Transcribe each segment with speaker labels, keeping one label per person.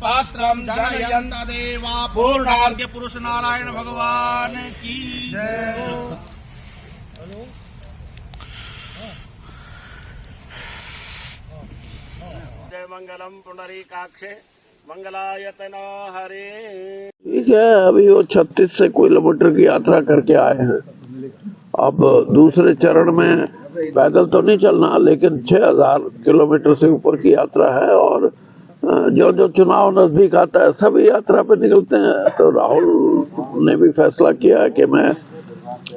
Speaker 1: पात्रम जनयन्त देवा पूर्णार्घ्य पुरुष नारायण भगवान की जय। जय मंगलम पुंडरीकाक्षे मंगलायतनो हरे।
Speaker 2: ठीक है, अभी वो 36 से किलोमीटर की यात्रा करके आए हैं। अब दूसरे चरण में पैदल तो नहीं चलना, लेकिन 6000 किलोमीटर से ऊपर की यात्रा है और जो जो चुनाव नजदीक आता है सभी यात्रा पे निकलते हैं। तो राहुल ने भी फैसला किया है कि मैं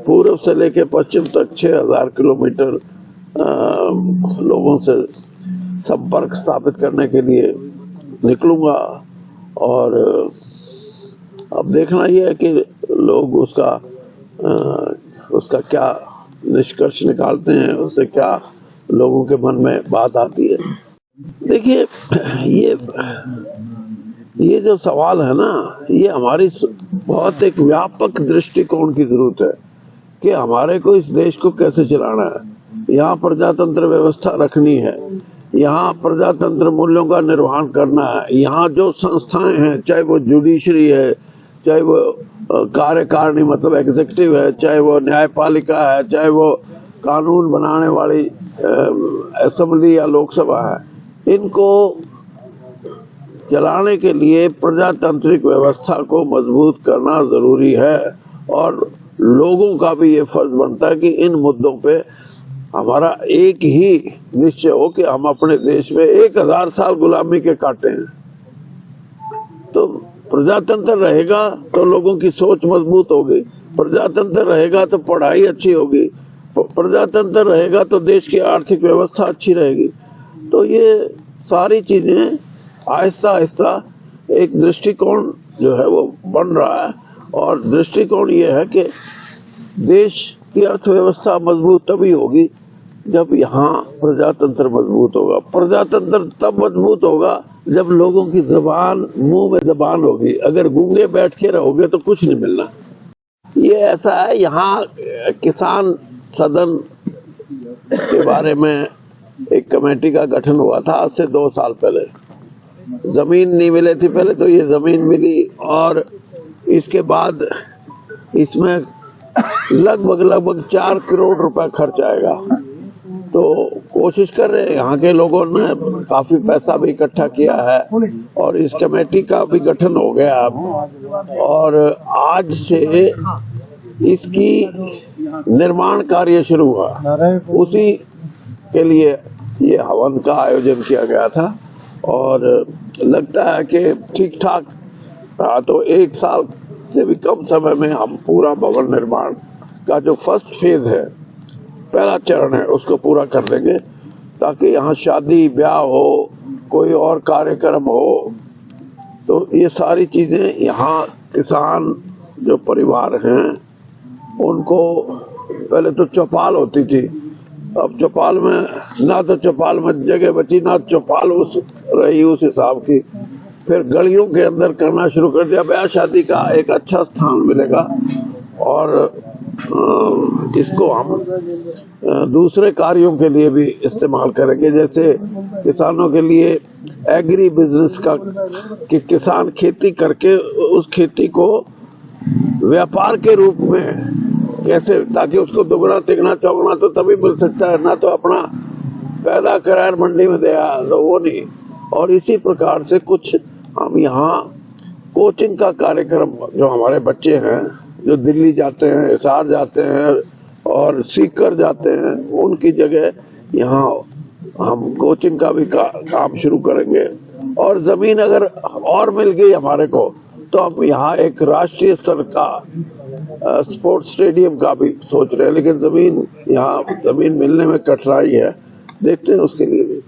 Speaker 2: पूर्व से लेकर पश्चिम तक 6000 किलोमीटर लोगों से संपर्क स्थापित करने के लिए निकलूंगा। और अब देखना यह है कि लोग उसका क्या निष्कर्ष निकालते हैं, उससे क्या लोगों के मन में बात आती है। देखिए, ये जो सवाल है ना, ये हमारी बहुत एक व्यापक दृष्टिकोण की जरूरत है कि हमारे को इस देश को कैसे चलाना है। यहाँ प्रजातंत्र व्यवस्था रखनी है, यहाँ प्रजातंत्र मूल्यों का निर्वहन करना है। यहाँ जो संस्थाएं हैं, चाहे वो जुडिशरी है, चाहे वो कार्यकारिणी मतलब एग्जीक्यूटिव है, चाहे वो न्यायपालिका है, चाहे वो कानून बनाने वाली असेंबली या लोकसभा है, इनको चलाने के लिए प्रजातांत्रिक व्यवस्था को मजबूत करना जरूरी है। और लोगों का भी ये फर्ज बनता है कि इन मुद्दों पे हमारा एक ही निश्चय हो कि हम अपने देश में 1000 साल गुलामी के काटे हैं। तो प्रजातंत्र रहेगा तो लोगों की सोच मजबूत होगी, प्रजातंत्र रहेगा तो पढ़ाई अच्छी होगी, प्रजातंत्र रहेगा तो देश की आर्थिक व्यवस्था अच्छी रहेगी। तो ये सारी चीजें आहिस्ता आहिस्ता एक दृष्टिकोण जो है वो बन रहा है। और दृष्टिकोण ये है कि देश की अर्थव्यवस्था मजबूत तभी होगी जब यहाँ प्रजातंत्र मजबूत होगा। प्रजातंत्र तब मजबूत होगा जब लोगों की जबान मुंह में जबान होगी। अगर गूंगे बैठ के रहोगे तो कुछ नहीं मिलना। ये ऐसा है, यहाँ किसान सदन के बारे में एक कमेटी का गठन हुआ था आज से 2 साल पहले। जमीन नहीं मिली थी पहले, तो ये जमीन मिली और इसके बाद इसमें लगभग 4 करोड़ रुपए खर्च आएगा। तो कोशिश कर रहे हैं, यहाँ के लोगों ने काफी पैसा भी इकट्ठा किया है और इस कमेटी का भी गठन हो गया अब। और आज से इसकी निर्माण कार्य शुरू हुआ। उसी के लिए ये हवन का आयोजन किया गया था और लगता है कि ठीक ठाक। तो 1 साल से भी कम समय में हम पूरा भवन निर्माण का जो फर्स्ट फेज है, पहला चरण है, उसको पूरा कर देंगे ताकि यहाँ शादी ब्याह हो, कोई और कार्यक्रम हो। तो ये सारी चीजें यहाँ किसान जो परिवार हैं उनको पहले तो चौपाल होती थी, अब चौपाल में ना तो चौपाल में जगह बची, ना चौपाल रही उस हिसाब की। फिर गलियों के अंदर करना शुरू कर दिया। ब्याह शादी का एक अच्छा स्थान मिलेगा और इसको हम दूसरे कार्यों के लिए भी इस्तेमाल करेंगे। जैसे किसानों के लिए एग्री बिजनेस का, कि किसान खेती करके उस खेती को व्यापार के रूप में कैसे, ताकि उसको दुगना तिगना चौगुना तो तभी मिल सकता है, ना तो अपना पैदा करार मंडी में दिया तो वो नहीं। और इसी प्रकार से कुछ हम यहाँ कोचिंग का कार्यक्रम, जो हमारे बच्चे हैं जो दिल्ली जाते हैं, हिसार जाते हैं और सीकर जाते हैं, उनकी जगह यहाँ हम कोचिंग का भी काम शुरू करेंगे। और जमीन अगर और मिल गई हमारे को तो हम यहाँ एक राष्ट्रीय स्तर का स्पोर्ट्स स्टेडियम का भी सोच रहे हैं, लेकिन जमीन मिलने में कठिनाई है, देखते हैं उसके लिए भी।